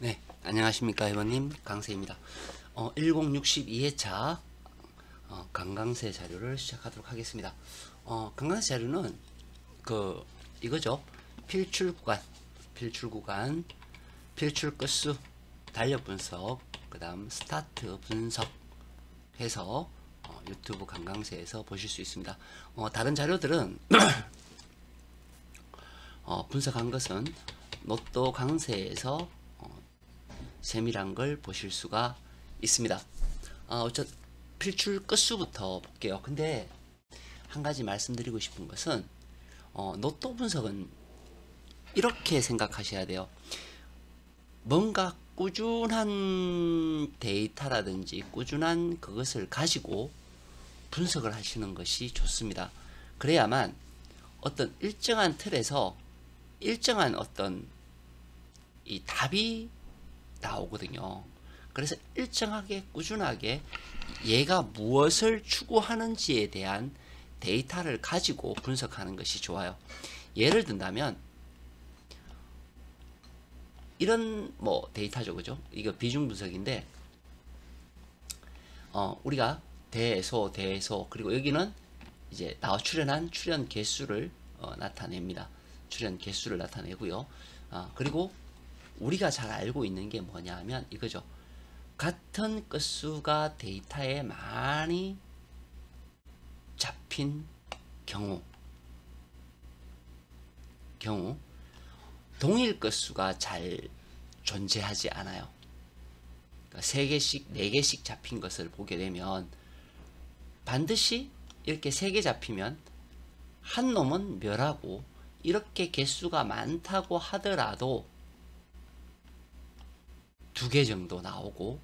네, 안녕하십니까 회원님 강세입니다. 1062회차 강강세 자료를 시작하도록 하겠습니다. 강강세 자료는 이거죠. 필출 구간, 필출 건수, 달력 분석, 그 다음 스타트 분석 해서 유튜브 강강세에서 보실 수 있습니다. 다른 자료들은 분석한 것은 노또 강세에서 세밀한 걸 보실 수가 있습니다. 필출 건수부터 볼게요. 근데 한 가지 말씀드리고 싶은 것은 노또 분석은 이렇게 생각하셔야 돼요. 뭔가 꾸준한 데이터라든지 꾸준한 그것을 가지고 분석을 하시는 것이 좋습니다. 그래야만 어떤 일정한 틀에서 일정한 어떤 이 답이 나오거든요. 그래서 일정하게 꾸준하게 얘가 무엇을 추구하는지에 대한 데이터를 가지고 분석하는 것이 좋아요. 예를 든다면 이런 데이터죠, 그죠? 이거 비중 분석인데 우리가 대소 그리고 여기는 이제 출연한 출연 개수를 나타냅니다. 출연 개수를 나타내고요. 그리고 우리가 잘 알고 있는 게 뭐냐 하면 이거죠. 같은 건수가 데이터에 많이 잡힌 경우 동일 건수가 잘 존재하지 않아요. 그러니까 3개씩 4개씩 잡힌 것을 보게 되면 반드시 이렇게 3개 잡히면 한 놈은 멸하고, 이렇게 개수가 많다고 하더라도 2개 정도 나오고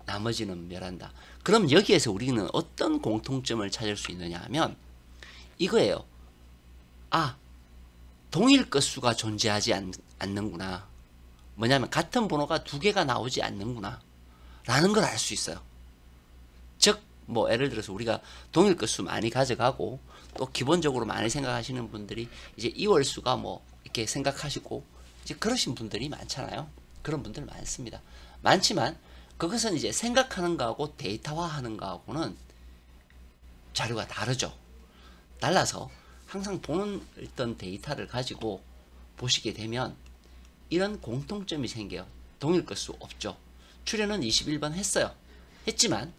나머지는 멸한다. 그럼 여기에서 우리는 어떤 공통점을 찾을 수 있느냐 하면 이거예요. 동일 건수가 존재하지 않는구나. 뭐냐면 같은 번호가 2개가 나오지 않는구나 라는 걸 알 수 있어요. 즉 예를 들어서 우리가 동일 건수 많이 가져가고, 또 기본적으로 많이 생각하시는 분들이 이제 이월수가 이렇게 생각하시고 이제 그러신 분들이 많잖아요. 그런 분들 많습니다. 많지만 그것은 이제 생각하는 거하고 데이터화하는 거하고는 자료가 다르죠. 달라서 항상 보는 어떤 데이터를 가지고 보시게 되면 이런 공통점이 생겨요. 동일 건수 없죠. 출연은 21번 했지만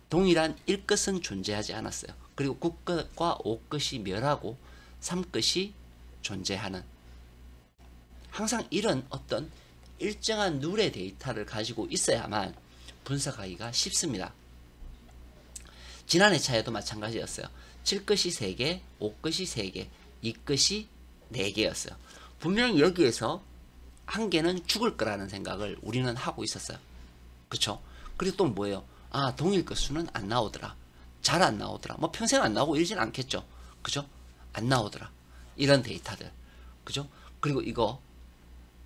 동일한 1것은 존재하지 않았어요. 그리고 9것과 5것이 멸하고 3것이 존재하는, 항상 이런 어떤 일정한 룰의 데이터를 가지고 있어야만 분석하기가 쉽습니다. 지난 회차에도 마찬가지였어요. 7것이 3개, 5것이 3개, 2것이 4개였어요. 분명히 여기에서 한 개는 죽을 거라는 생각을 우리는 하고 있었어요. 그쵸? 그리고 또 뭐예요? 동일 건수는 안 나오더라. 잘 안 나오더라. 평생 안 나오고 이러진 않겠죠. 그죠? 안 나오더라. 이런 데이터들. 그죠? 그리고 이거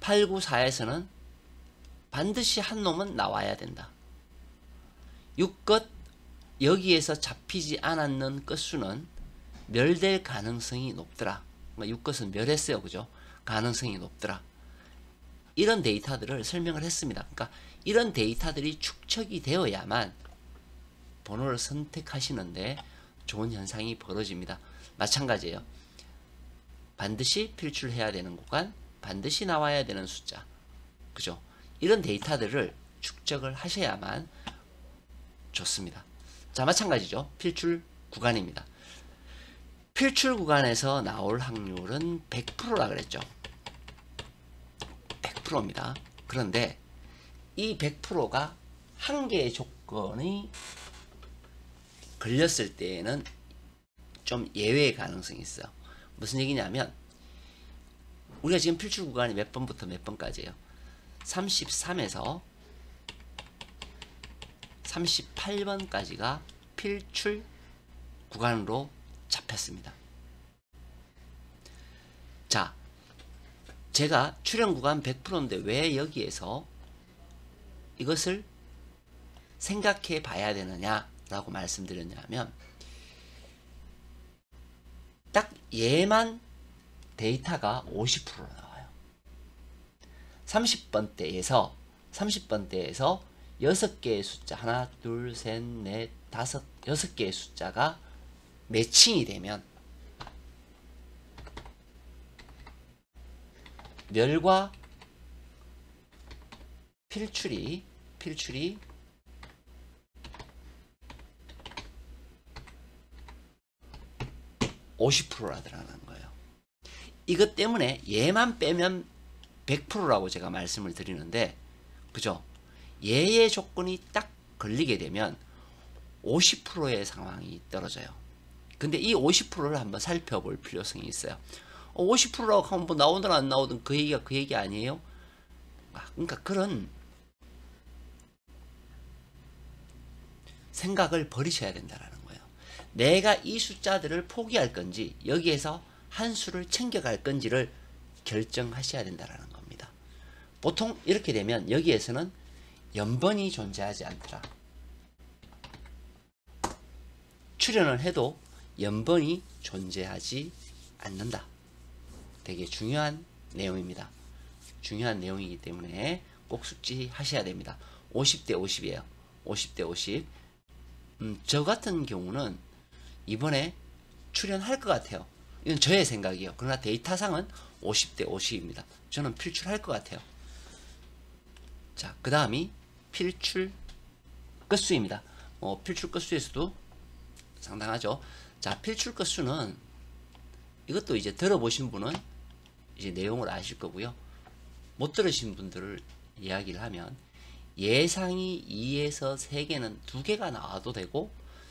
894에서는 반드시 한 놈은 나와야 된다. 6것 여기에서 잡히지 않았는 건수는 멸될 가능성이 높더라. 6것은 멸했어요. 그죠? 가능성이 높더라. 이런 데이터들을 설명을 했습니다. 그러니까 이런 데이터들이 축적이 되어야만 번호를 선택하시는데 좋은 현상이 벌어집니다. 마찬가지예요. 반드시 필출해야 되는 구간, 반드시 나와야 되는 숫자. 그죠? 이런 데이터들을 축적을 하셔야만 좋습니다. 자, 마찬가지죠. 필출 구간입니다. 필출 구간에서 나올 확률은 100%라 그랬죠. 100%입니다. 그런데 이 100%가 한 개의 조건이 걸렸을 때에는 좀 예외의 가능성이 있어요. 무슨 얘기냐면 우리가 지금 필출 구간이 몇 번부터 몇 번까지예요? 33에서 38번까지가 필출 구간으로 잡혔습니다. 자, 제가 출연 구간 100%인데 왜 여기에서 이것을 생각해 봐야 되느냐라고 말씀드렸냐면, 딱 얘만 데이터가 50%로 나와요. 30번대에서 6개의 숫자 하나, 둘, 셋, 넷, 다섯, 6개의 숫자가 매칭이 되면 멸과 필출이 50%라더라는 거예요. 이것 때문에 얘만 빼면 100%라고 제가 말씀을 드리는데, 그죠? 얘의 조건이 딱 걸리게 되면 50%의 상황이 떨어져요. 근데 이 50%를 한번 살펴볼 필요성이 있어요. 50%라고 하면 뭐 나오든 안 나오든 그 얘기가 그 얘기 아니에요? 그러니까 그런 생각을 버리셔야 된다는 거예요. 내가 이 숫자들을 포기할 건지 여기에서 한 수를 챙겨갈 건지를 결정하셔야 된다는 겁니다. 보통 이렇게 되면 여기에서는 연번이 존재하지 않더라. 출연을 해도 연번이 존재하지 않는다. 되게 중요한 내용입니다. 중요한 내용이기 때문에 꼭 숙지하셔야 됩니다. 50대 50이에요. 50대 50. 저 같은 경우는 이번에 출연할 것 같아요. 이건 저의 생각이에요. 그러나 데이터상은 50대 50입니다. 저는 필출할 것 같아요. 자, 그 다음이 필출 건수입니다. 필출 건수에서도 상당하죠. 자, 필출 건수는 이것도 이제 들어보신 분은 이제 내용을 아실 거고요. 못 들으신 분들을 이야기를 하면 예상이 2에서 3개는 2개가 나와도 되고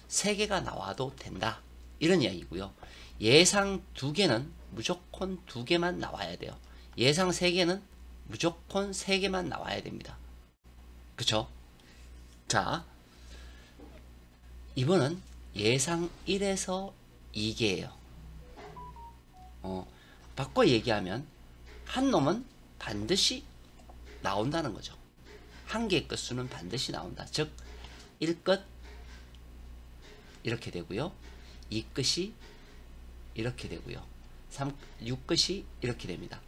3개가 나와도 된다. 이런 이야기고요. 예상 2개는 무조건 2개만 나와야 돼요. 예상 3개는 무조건 3개만 나와야 됩니다. 그쵸? 자, 이번은 예상 1에서 2개예요. 바꿔 얘기하면 한 놈은 반드시 나온다는 거죠. 한 개의 끝수는 반드시 나온다. 즉 1끝 이렇게 되고요. 2끝이 이렇게 되고요. 6끝이 이렇게 됩니다.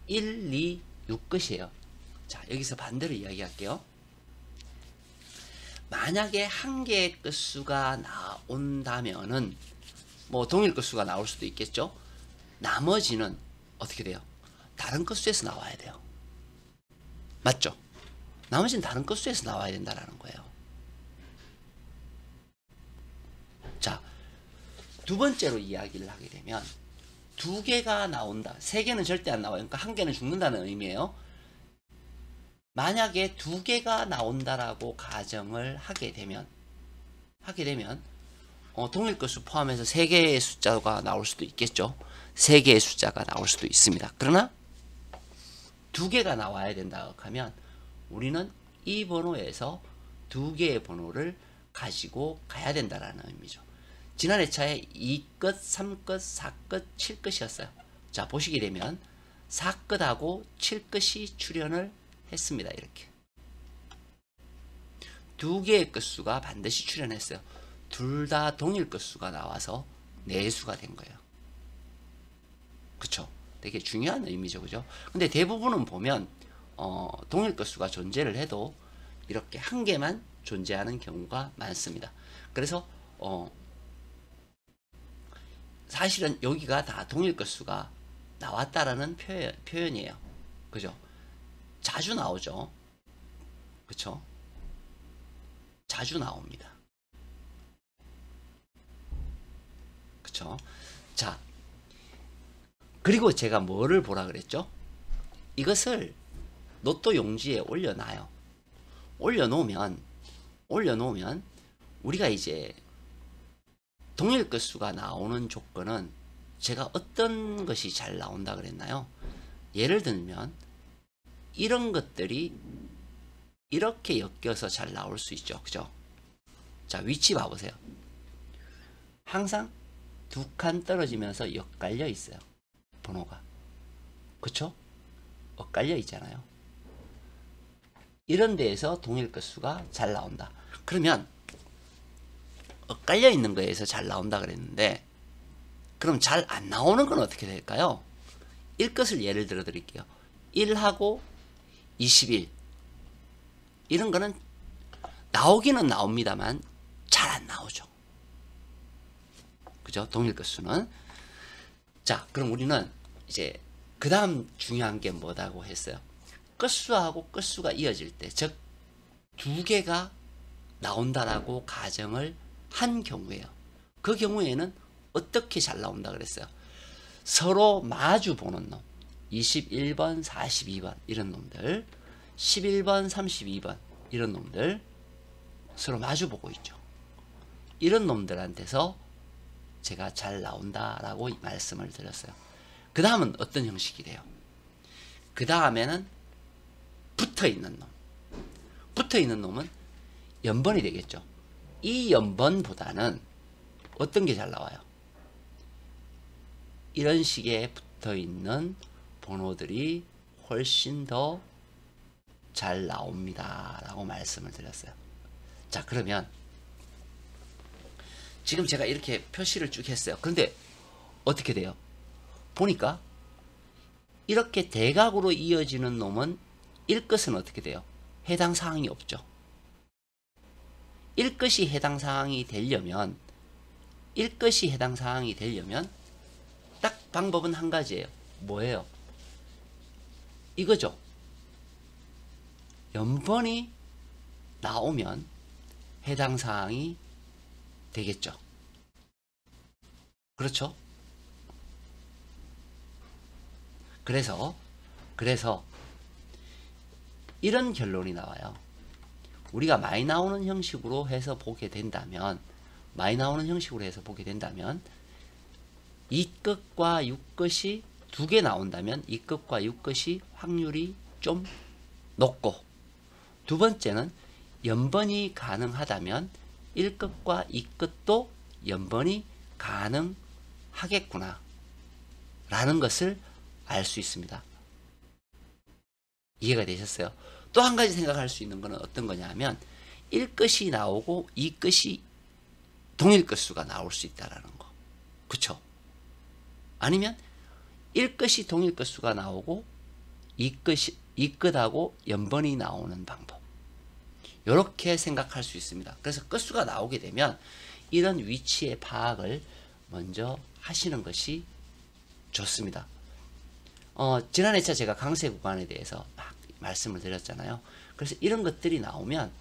1, 2, 6끝이에요. 자, 여기서 반대로 이야기할게요. 만약에 한 개의 끝수가 나온다면은 뭐 동일 끝수가 나올 수도 있겠죠. 나머지는 어떻게 돼요? 다른 끝수에서 나와야 돼요. 맞죠? 나머지는 다른 끝수에서 나와야 된다는 거예요. 자, 두 번째로 이야기를 하게 되면 2개가 나온다. 3개는 절대 안 나와요. 그러니까 1개는 죽는다는 의미예요. 만약에 2개가 나온다라고 가정을 하게 되면 동일 끝수 포함해서 3개의 숫자가 나올 수도 있겠죠. 3개의 숫자가 나올 수도 있습니다. 그러나 2개가 나와야 된다고 하면 우리는 이 번호에서 2개의 번호를 가지고 가야 된다는 의미죠. 지난 회차에 2끝, 3끝, 4끝, 7끝이었어요. 자, 보시게 되면 4끝하고 7끝이 출연을 했습니다. 이렇게 2개의 끝수가 반드시 출연했어요. 둘 다 동일 끝수가 나와서 4수가 된 거예요. 그쵸? 되게 중요한 의미죠. 그죠? 근데 대부분은 보면 동일 끝수가 존재를 해도 이렇게 한 개만 존재하는 경우가 많습니다. 그래서 사실은 여기가 다 동일 끝수가 나왔다라는 표현이에요. 그죠? 자주 나오죠. 그쵸? 자주 나옵니다. 그쵸? 자, 그리고 제가 뭐를 보라 그랬죠? 이것을 로또 용지에 올려놔요. 올려놓으면 우리가 이제 동일 끝수가 나오는 조건은 제가 어떤 것이 잘 나온다 그랬나요? 예를 들면 이런 것들이 이렇게 엮여서 잘 나올 수 있죠. 그죠? 자, 위치 봐보세요. 항상 2칸 떨어지면서 엇갈려 있어요. 번호가. 그쵸? 엇갈려 있잖아요. 이런 데에서 동일 끝수가 잘 나온다. 그러면 엇갈려 있는 거에서 잘 나온다 그랬는데 그럼 잘 안 나오는 건 어떻게 될까요? 1끝을 예를 들어 드릴게요. 1하고 21 이런 거는 나오기는 나옵니다만 잘 안 나오죠. 그죠? 동일 끝수는. 자, 그럼 우리는 이제 그 다음 중요한 게 뭐다고 했어요? 끝수하고 끝수가 이어질 때, 즉 두 개가 나온다라고 가정을 한 경우에요. 그 경우에는 어떻게 잘 나온다 그랬어요? 서로 마주 보는 놈, 21번, 42번 이런 놈들, 11번, 32번 이런 놈들 서로 마주 보고 있죠. 이런 놈들한테서 제가 잘 나온다라고 말씀을 드렸어요. 그 다음은 어떤 형식이 돼요? 그 다음에는 붙어있는 놈. 붙어있는 놈은 연번이 되겠죠. 이 연번보다는 어떤 게 잘 나와요? 이런 식의 붙어있는 번호들이 훨씬 더 잘 나옵니다 라고 말씀을 드렸어요. 자, 그러면 지금 제가 이렇게 표시를 쭉 했어요. 그런데 어떻게 돼요? 보니까 이렇게 대각으로 이어지는 놈은 1끝은 어떻게 돼요? 해당 사항이 없죠. 1끝이 해당 사항이 되려면 1끝이 해당 사항이 되려면 딱 방법은 한 가지예요. 뭐예요? 이거죠. 연번이 나오면 해당 사항이 되겠죠. 그렇죠? 그래서 이런 결론이 나와요. 우리가 많이 나오는 형식으로 해서 보게 된다면, 이끝과 육끝이 두 개 나온다면 이끝과 육끝이 확률이 좀 높고, 두 번째는 연번이 가능하다면 1끝과 2끝도 연번이 가능하겠구나 라는 것을 알 수 있습니다. 이해가 되셨어요? 또 한 가지 생각할 수 있는 것은 어떤 거냐면 1끝이 나오고 2끝이 동일 끝수가 나올 수 있다는 거. 그쵸? 아니면 1끝이 동일 끝수가 나오고 2끝하고 연번이 나오는 방법. 이렇게 생각할 수 있습니다. 그래서 끝수가 나오게 되면 이런 위치의 파악을 먼저 하시는 것이 좋습니다. 지난 회차 제가 강세 구간에 대해서 막 말씀을 드렸잖아요. 그래서 이런 것들이 나오면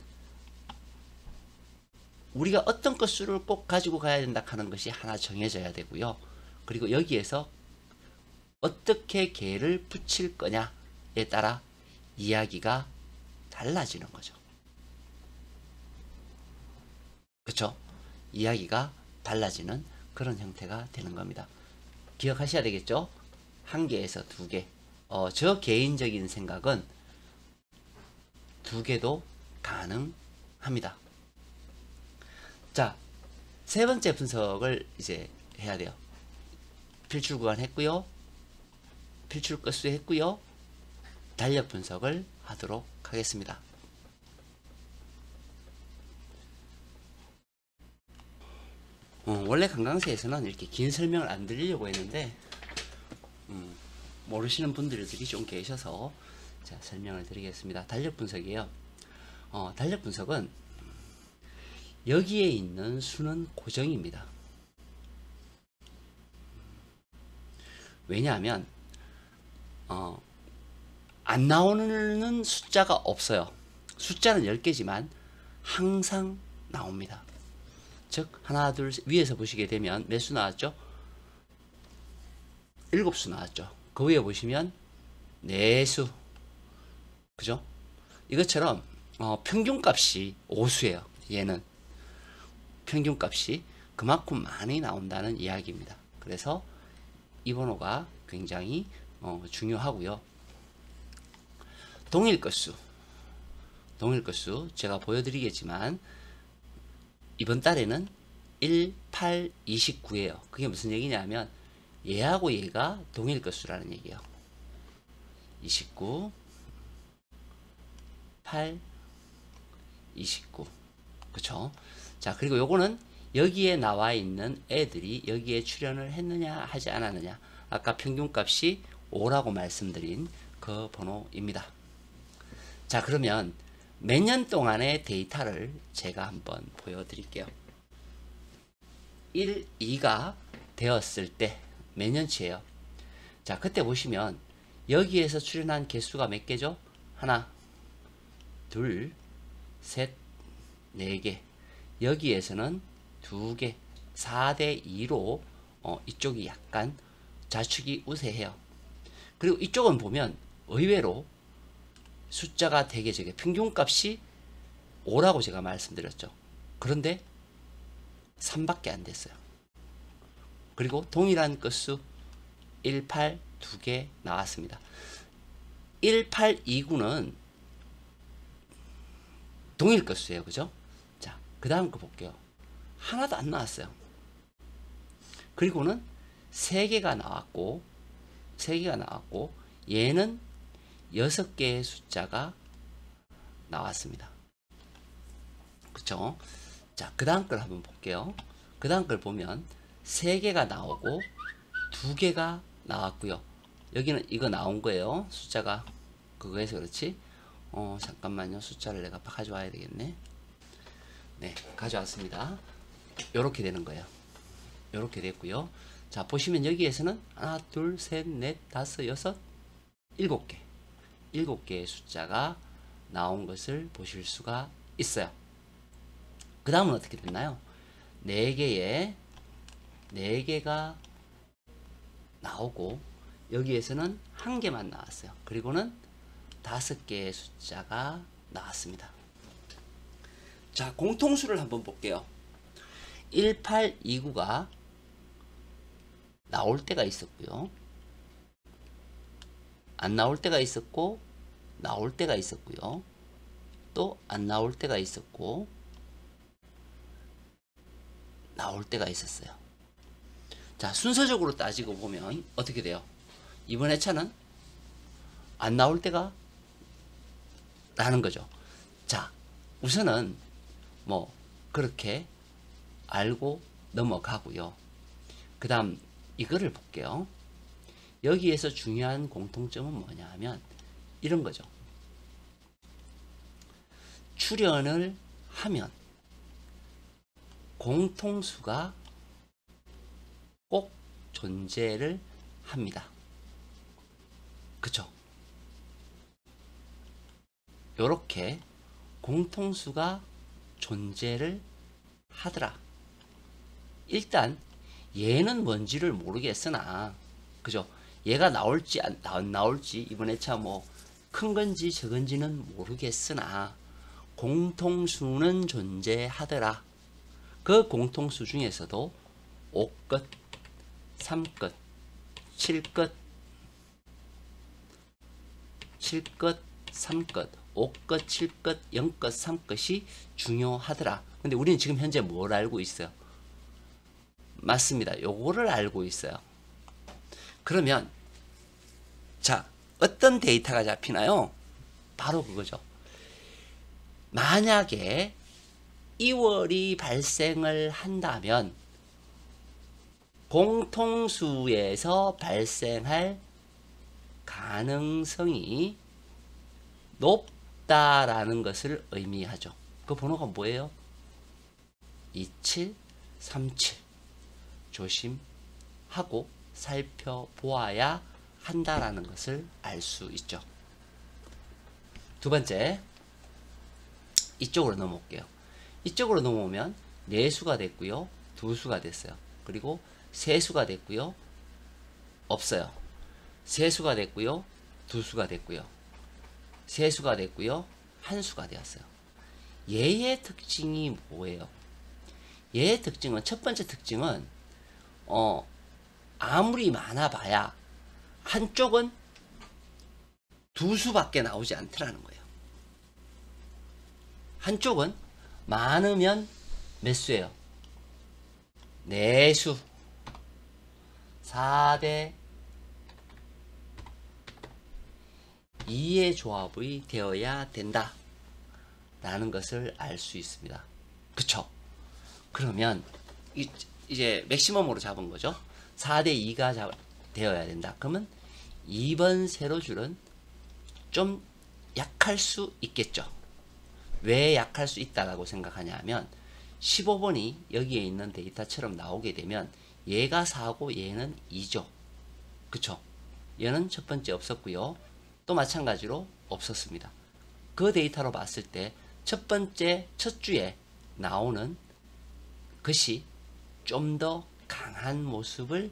우리가 어떤 끝수를 꼭 가지고 가야 된다 하는 것이 하나 정해져야 되고요. 그리고 여기에서 어떻게 개를 붙일 거냐에 따라 이야기가 달라지는 거죠. 그렇죠? 이야기가 달라지는 그런 형태가 되는 겁니다. 기억하셔야 되겠죠? 한 개에서 두 개. 저 개인적인 생각은 두 개도 가능합니다. 자, 세 번째 분석을 이제 해야 돼요. 필출 구간 했고요. 필출 끝수 했고요. 달력 분석을 하도록 하겠습니다. 원래 강강세에서는 이렇게 긴 설명을 안 드리려고 했는데 모르시는 분들이 좀 계셔서 자, 설명을 드리겠습니다. 달력 분석이에요. 달력 분석은 여기에 있는 수는 고정입니다. 왜냐하면 안 나오는 숫자가 없어요. 숫자는 10개지만 항상 나옵니다. 즉 하나 둘 셋, 위에서 보시게 되면 몇 수 나왔죠? 7수 나왔죠. 그 위에 보시면 4수. 그죠? 이것처럼 평균값이 5수예요. 얘는 평균값이 그만큼 많이 나온다는 이야기입니다. 그래서 이 번호가 굉장히 중요하고요. 동일 끝수 제가 보여드리겠지만 이번 달에는 1, 8, 29예요. 그게 무슨 얘기냐면 얘하고 얘가 동일 끝수라는 얘기예요. 29, 8, 29. 그쵸? 자, 그리고 요거는 여기에 나와 있는 애들이 여기에 출연을 했느냐 하지 않았느냐. 아까 평균값이 5라고 말씀드린 그 번호입니다. 자, 그러면 몇 년 동안의 데이터를 제가 한번 보여드릴게요. 1, 2가 되었을 때 몇 년치예요? 자, 그때 보시면 여기에서 출현한 개수가 몇 개죠? 하나, 둘, 셋, 네 개. 여기에서는 두 개, 4대 2로 이쪽이 약간 좌측이 우세해요. 그리고 이쪽은 보면 의외로 숫자가 되게 적게 평균값이 5라고 제가 말씀드렸죠. 그런데 3밖에 안 됐어요. 그리고 동일한 끝수 18 2개 나왔습니다. 1829는 동일 끝수예요. 그죠? 자, 그 다음 거 볼게요. 하나도 안 나왔어요. 그리고는 3개가 나왔고 얘는 6개의 숫자가 나왔습니다. 그쵸? 자, 그 다음 걸 한번 볼게요. 그 다음 걸 보면 3개가 나오고 2개가 나왔고요. 여기는 이거 나온 거예요. 숫자가 그거에서 그렇지. 잠깐만요. 숫자를 내가 가져와야 되겠네. 네, 가져왔습니다. 요렇게 되는 거예요. 요렇게 됐고요. 자, 보시면 여기에서는 하나, 둘, 셋, 넷, 다섯, 여섯, 7개. 7개의 숫자가 나온 것을 보실 수가 있어요. 그 다음은 어떻게 됐나요? 4개가 나오고 여기에서는 1개만 나왔어요. 그리고는 5개의 숫자가 나왔습니다. 자, 공통수를 한번 볼게요. 1829가 나올 때가 있었고요. 안 나올 때가 있었고, 나올 때가 있었고요. 또 안 나올 때가 있었고, 나올 때가 있었어요. 자, 순서적으로 따지고 보면 어떻게 돼요? 이번 회차는 안 나올 때가 라는 거죠. 자, 우선은 뭐 그렇게 알고 넘어가고요. 그 다음 이거를 볼게요. 여기에서 중요한 공통점은 뭐냐 하면 이런 거죠. 출현을 하면 공통수가 꼭 존재를 합니다. 그쵸? 요렇게 공통수가 존재를 하더라. 일단 얘는 뭔지를 모르겠으나 그죠? 얘가 나올지 안 나올지 이번 회차 뭐 큰 건지 적은지는 모르겠으나 공통수는 존재하더라. 그 공통수 중에서도 5끝, 3끝, 7끝, 3끝, 5끝, 7끝, 0끝, 3끝이 중요하더라. 근데 우리는 지금 현재 뭘 알고 있어요? 맞습니다. 요거를 알고 있어요. 그러면 자, 어떤 데이터가 잡히나요? 바로 그거죠. 만약에 2월이 발생을 한다면 공통수에서 발생할 가능성이 높다라는 것을 의미하죠. 그 번호가 뭐예요? 2737. 조심하고 살펴보아야 한다라는 것을 알 수 있죠. 두 번째, 이쪽으로 넘어올게요. 이쪽으로 넘어오면 4수가 됐고요. 2수가 됐어요. 그리고 3수가 됐고요. 없어요. 3수가 됐고요. 2수가 됐고요. 3수가 됐고요. 1수가 되었어요. 얘의 특징이 뭐예요? 얘의 특징은, 첫 번째 특징은 아무리 많아봐야 한쪽은 2수밖에 나오지 않더라는 거예요. 한쪽은 많으면 몇 수예요? 4수. 4대 2의 조합이 되어야 된다 라는 것을 알 수 있습니다. 그쵸? 그러면 이제 맥시멈으로 잡은 거죠. 4대 2가 되어야 된다. 그러면 2번 세로줄은 좀 약할 수 있겠죠. 왜 약할 수 있다라고 생각하냐 하면 15번이 여기에 있는 데이터처럼 나오게 되면 얘가 4고 얘는 2죠. 그쵸? 얘는 첫 번째 없었고요. 또 마찬가지로 없었습니다. 그 데이터로 봤을 때 첫 번째 첫 주에 나오는 것이 좀 더 강한 모습을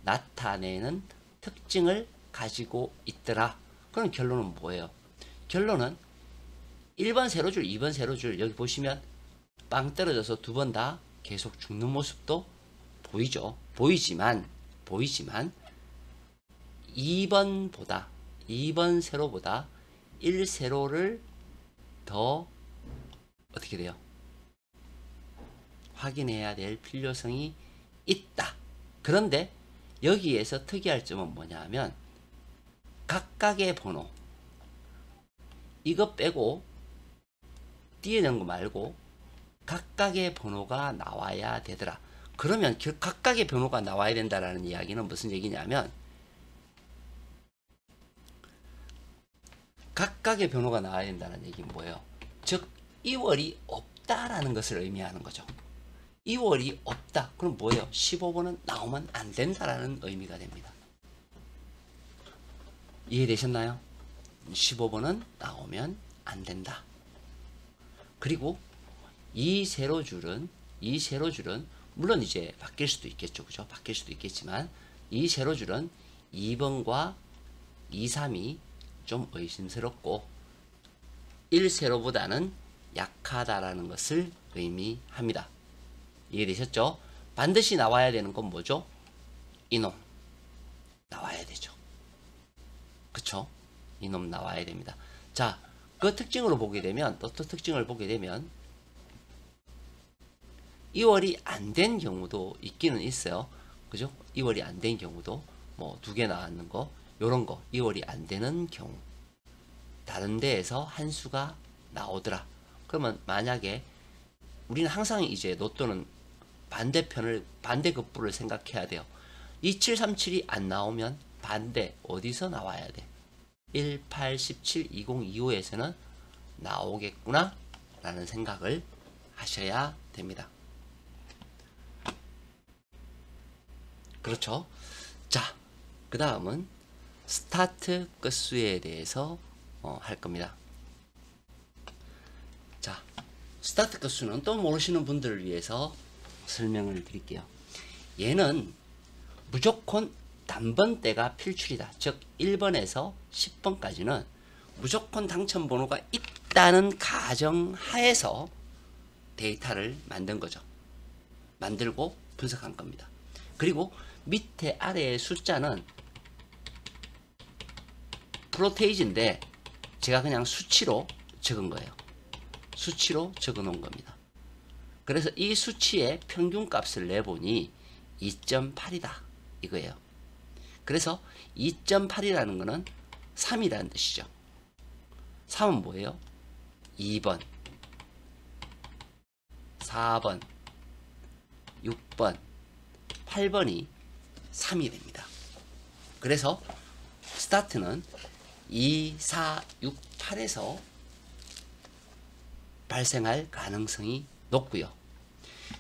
나타내는 특징을 가지고 있더라. 그럼 결론은 뭐예요? 결론은 1번 세로줄, 2번 세로줄 여기 보시면 빵 떨어져서 두 번 다 계속 죽는 모습도 보이죠. 보이지만 2번 세로보다 1세로를 더 어떻게 돼요? 확인해야 될 필요성이 있다. 그런데 여기에서 특이할 점은 뭐냐 하면 각각의 번호 이거 빼고 띄어낸 거 말고 각각의 번호가 나와야 되더라. 그러면 각각의 번호가 나와야 된다라는 이야기는 무슨 얘기냐면 각각의 번호가 나와야 된다는 얘기는 뭐예요? 즉 2월이 없다라는 것을 의미하는 거죠. 2월이 없다. 그럼 뭐예요? 15번은 나오면 안 된다라는 의미가 됩니다. 이해되셨나요? 15번은 나오면 안 된다. 그리고 이 세로줄은 물론 이제 바뀔 수도 있겠죠. 그죠? 바뀔 수도 있겠지만 이 세로줄은 2번과 2, 3이 좀 의심스럽고 1세로보다는 약하다라는 것을 의미합니다. 이해되셨죠? 반드시 나와야 되는 건 뭐죠? 이놈 나와야 되죠. 그쵸? 이놈 나와야 됩니다. 자, 그 특징으로 보게 되면 또 특징을 보게 되면 2월이 안 된 경우도 있기는 있어요. 그죠? 2월이 안 된 경우도 뭐 2개 나왔는 거 요런 거 2월이 안 되는 경우 다른 데에서 한 수가 나오더라. 그러면 만약에 우리는 항상 이제 로또는 반대급부를 생각해야 돼요. 2737이 안 나오면 반대 어디서 나와야 돼? 18, 17, 20, 25에서는 나오겠구나 라는 생각을 하셔야 됩니다. 그렇죠? 자, 그 다음은 스타트 끝수에 대해서 할 겁니다. 자, 스타트 끝수는 또 모르시는 분들을 위해서 설명을 드릴게요. 얘는 무조건 단번대가 필출이다. 즉 1번에서 10번까지는 무조건 당첨번호가 있다는 가정하에서 데이터를 만든 거죠. 만들고 분석한 겁니다. 그리고 밑에 아래의 숫자는 프로테이지인데 제가 그냥 수치로 적은 거예요. 수치로 적어 놓은 겁니다. 그래서 이 수치의 평균값을 내보니 2.8이다 이거예요. 그래서 2.8이라는 거는 3이라는 뜻이죠. 3은 뭐예요? 2번, 4번, 6번, 8번이 3이 됩니다. 그래서 스타트는 2, 4, 6, 8에서 발생할 가능성이 높고요.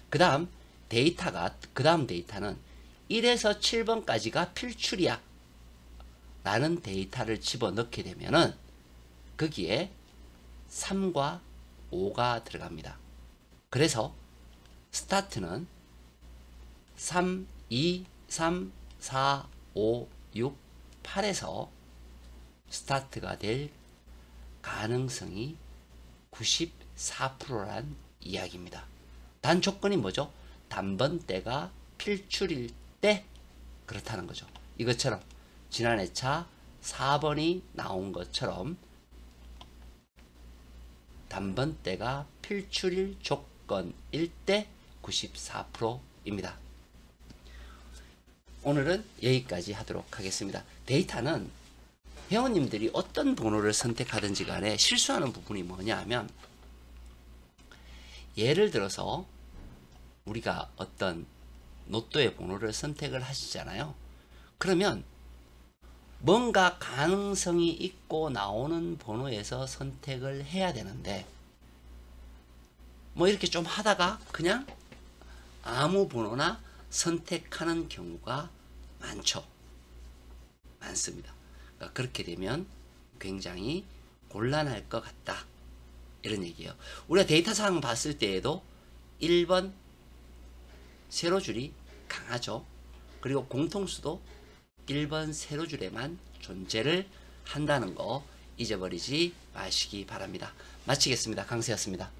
그 다음 데이터는 1에서 7번까지가 필출이야 라는 데이터를 집어넣게 되면은 거기에 3과 5가 들어갑니다. 그래서 스타트는 3, 2, 3, 4, 5, 6, 8에서 스타트가 될 가능성이 94%란 이야기입니다. 단 조건이 뭐죠? 단번대가 필출일 때 그렇다는 거죠. 이것처럼 지난 회차 4번이 나온 것처럼 단번대가 필출일 조건일 때 94%입니다. 오늘은 여기까지 하도록 하겠습니다. 데이터는 회원님들이 어떤 번호를 선택하든지 간에 실수하는 부분이 뭐냐 하면 예를 들어서 우리가 어떤 로또의 번호를 선택을 하시잖아요. 그러면 뭔가 가능성이 있고 나오는 번호에서 선택을 해야 되는데 뭐 이렇게 좀 하다가 그냥 아무 번호나 선택하는 경우가 많습니다. 그러니까 그렇게 되면 굉장히 곤란할 것 같다. 이런 얘기예요. 우리가 데이터상 봤을 때에도 1번 세로줄이 강하죠. 그리고 공통수도 1번 세로줄에만 존재를 한다는 거 잊어버리지 마시기 바랍니다. 마치겠습니다. 강세였습니다.